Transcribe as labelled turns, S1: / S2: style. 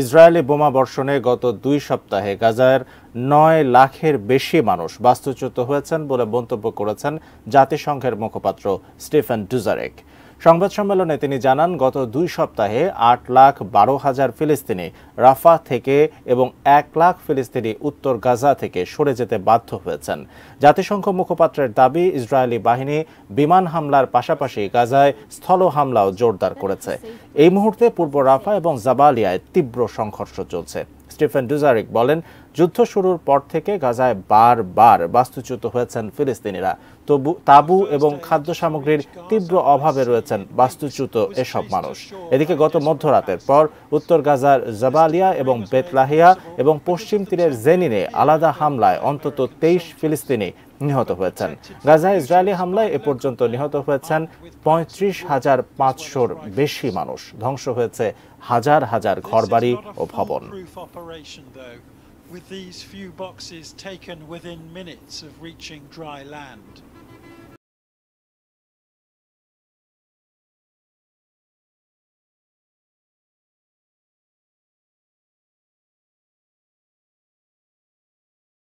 S1: Israeli বোমা বর্ষণে গত 2 সপ্তাহে গাজার 9 লাখের বেশি মানুষ বাস্তুচ্যুত হয়েছেন বলে মন্তব্য করেছেন জাতিসংঘের মুখপাত্র স্টিফেন ডুজারেক। সংবাদ সম্মেলনে তিনি জানান, গত 2 সপ্তাহে 8,12,000 ফিলিস্তিনি রাফা থেকে এবং 1 লাখ ফিলিস্তিনি উত্তর গাজা থেকে সরে যেতে বাধ্য হয়েছেন। জাতিসংঘ মুখপাত্রের দাবি, ইসরায়েলি বাহিনী বিমান হামলার পাশাপাশি গাজায় স্থল হামলাও জোরদার করেছে। এই মুহূর্তে পূর্ব রাফা এবং জাবালিয়ায় তীব্র সংঘর্ষ চলছে। স্টিফেন ডুজারিক বলেন, যুদ্ধ শুরুর পর থেকে গাজায় বারবার বাস্তুচ্যুত হয়েছেন ফিলিস্তিনিরা। তাঁবু এবং খাদ্য সামগ্রীর তীব্র অভাবে রয়েছেন বাস্তুচ্যুত এসব মানুষ। এদিকে গত মধ্যরাতের পর উত্তর গাজার জাবালিয়া এবং বেতলাহিয়া এবং পশ্চিম তীরের জেনিনে আলাদা হামলায় অন্তত 23 ফিলিস্তিনি নিহত হয়েছেন। গাজায় ইসরায়েলি হামলায় এ পর্যন্ত নিহত হয়েছেন 35,500-র বেশি মানুষ। ধ্বংস হয়েছে হাজার হাজার ঘরবাড়ি ও ভবন।
S2: With these few boxes taken within minutes of reaching dry land.